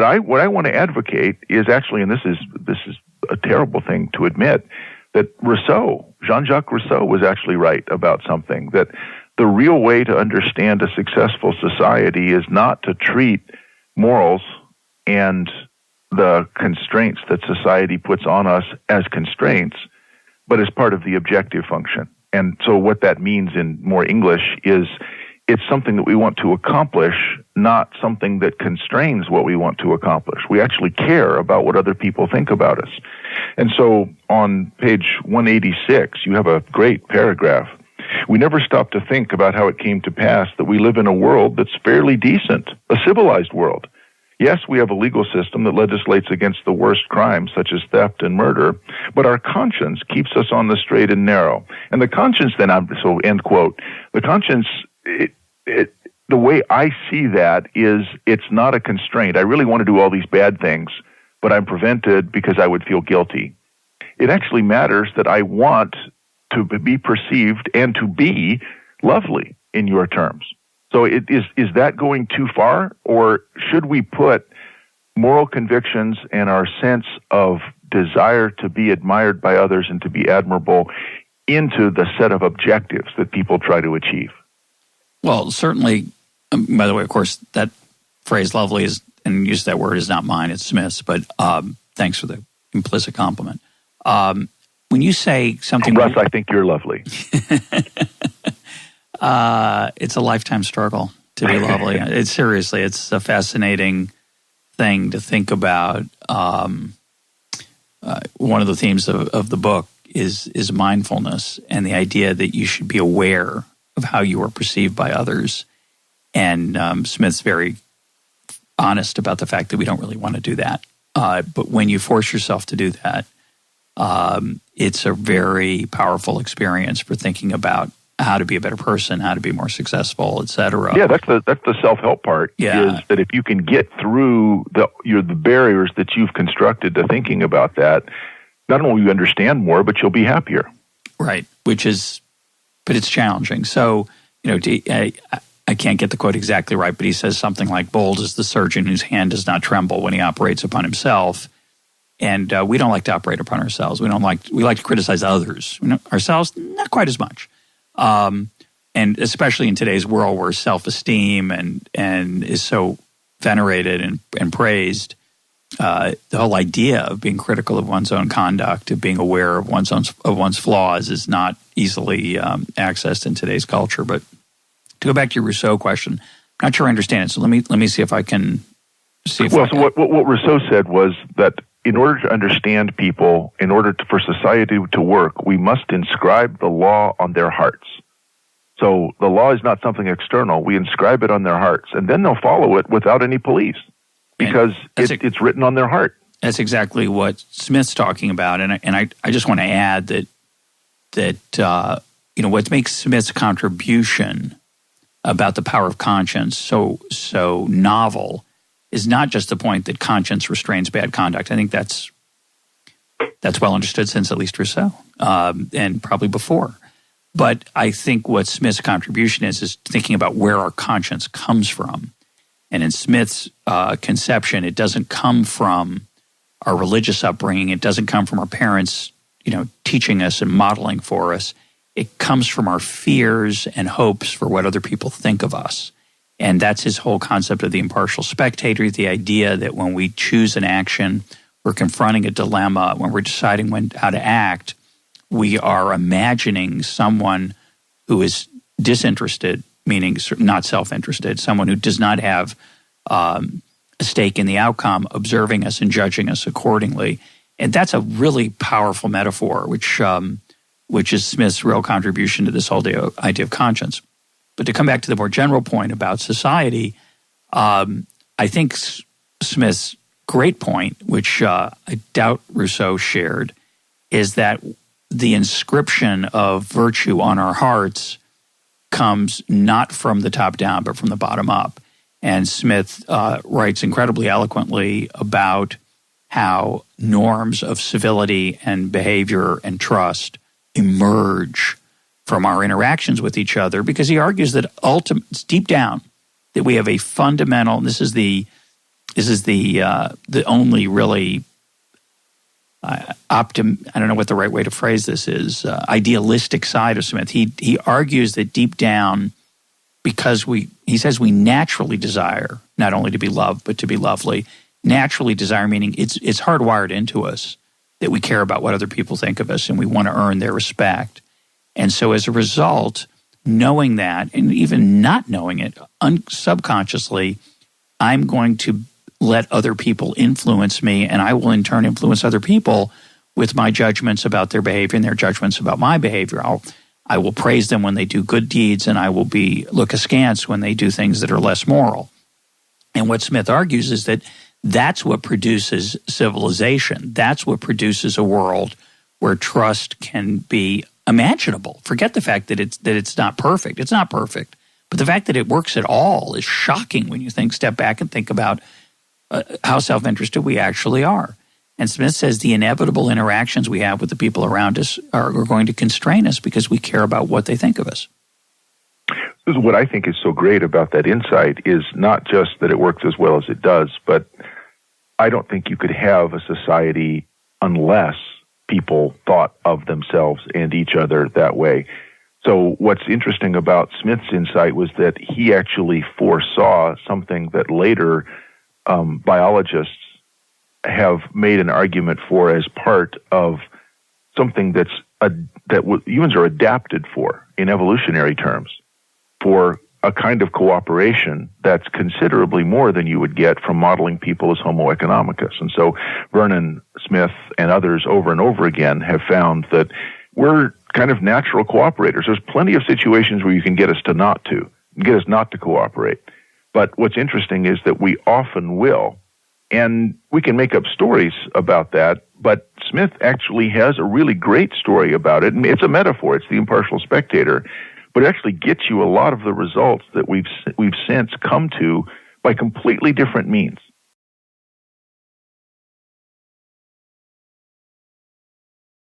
what I want to advocate is actually, and this is a terrible thing to admit, that Jean-Jacques Rousseau was actually right about something, that the real way to understand a successful society is not to treat morals and the constraints that society puts on us as constraints, but as part of the objective function. And so what that means in more English is it's something that we want to accomplish, not something that constrains what we want to accomplish. We actually care about what other people think about us. And so on page 186, you have a great paragraph. We never stop to think about how it came to pass that we live in a world that's fairly decent, a civilized world. Yes, we have a legal system that legislates against the worst crimes, such as theft and murder, but our conscience keeps us on the straight and narrow. And the conscience then, so end quote, the conscience, the way I see that is it's not a constraint. I really want to do all these bad things, but I'm prevented because I would feel guilty. It actually matters that I want to be perceived and to be lovely in your terms. So is that going too far, or should we put moral convictions and our sense of desire to be admired by others and to be admirable into the set of objectives that people try to achieve? Well, certainly, by the way, of course, that phrase lovely is, and use that word is not mine, it's Smith's, but thanks for the implicit compliment. When you say something... Russ, I think you're lovely. It's a lifetime struggle to be lovely. Seriously, it's a fascinating thing to think about. One of the themes of the book is mindfulness and the idea that you should be aware of how you are perceived by others. And Smith's very honest about the fact that we don't really want to do that. But when you force yourself to do that, it's a very powerful experience for thinking about how to be a better person, how to be more successful, et cetera. Yeah, that's the self-help part. Yeah. Is that if you can get through the barriers that you've constructed to thinking about that, not only will you understand more, but you'll be happier. Right, but it's challenging. So, I can't get the quote exactly right, but he says something like, bold is the surgeon whose hand does not tremble when he operates upon himself. And we don't like to operate upon ourselves. We like to criticize others. Ourselves, not quite as much. And especially in today's world where self-esteem and is so venerated and praised, the whole idea of being critical of one's own conduct, of being aware of one's flaws, is not easily accessed in today's culture. But to go back to your Rousseau question, I'm not sure I understand it. So let me see if I can see. So what Rousseau said was that in order to understand people, in order for society to work, we must inscribe the law on their hearts. So the law is not something external. We inscribe it on their hearts, and then they'll follow it without any police because it's written on their heart. That's exactly what Smith's talking about, and I just want to add that what makes Smith's contribution about the power of conscience so novel is not just the point that conscience restrains bad conduct. I think that's well understood since at least Rousseau, and probably before. But I think what Smith's contribution is thinking about where our conscience comes from. And in Smith's conception, it doesn't come from our religious upbringing. It doesn't come from our parents, teaching us and modeling for us. It comes from our fears and hopes for what other people think of us. And that's his whole concept of the impartial spectator, the idea that when we choose an action, we're confronting a dilemma, when we're deciding how to act, we are imagining someone who is disinterested, meaning not self-interested, someone who does not have a stake in the outcome, observing us and judging us accordingly. And that's a really powerful metaphor, which is Smith's real contribution to this whole idea of conscience. But to come back to the more general point about society, I think Smith's great point, which I doubt Rousseau shared, is that the inscription of virtue on our hearts comes not from the top down, but from the bottom up. And Smith writes incredibly eloquently about how norms of civility and behavior and trust emerge from our interactions with each other, because he argues that deep down that we have a fundamental, and this is the the only really I don't know what the right way to phrase this is, idealistic side of Smith. He argues that deep down, because he says we naturally desire not only to be loved but to be lovely. Naturally desire, meaning it's hardwired into us that we care about what other people think of us and we want to earn their respect. And so as a result, knowing that and even not knowing it subconsciously, I'm going to let other people influence me, and I will in turn influence other people with my judgments about their behavior and their judgments about my behavior. I will praise them when they do good deeds, and I will look askance when they do things that are less moral. And what Smith argues is that that's what produces civilization. That's what produces a world where trust can be imaginable. Forget the fact that it's not perfect. It's not perfect. But the fact that it works at all is shocking when you step back and think about how self-interested we actually are. And Smith says the inevitable interactions we have with the people around us are going to constrain us because we care about what they think of us. What I think is so great about that insight is not just that it works as well as it does, but I don't think you could have a society unless people thought of themselves and each other that way. So what's interesting about Smith's insight was that he actually foresaw something that later biologists have made an argument for as part of something that humans are adapted for in evolutionary terms, for a kind of cooperation that's considerably more than you would get from modeling people as Homo economicus. And so Vernon Smith and others over and over again have found that we're kind of natural cooperators. There's plenty of situations where you can get us not to cooperate. But what's interesting is that we often will. And we can make up stories about that, but Smith actually has a really great story about it. And it's a metaphor. It's the impartial spectator. But it actually gets you a lot of the results that we've since come to by completely different means.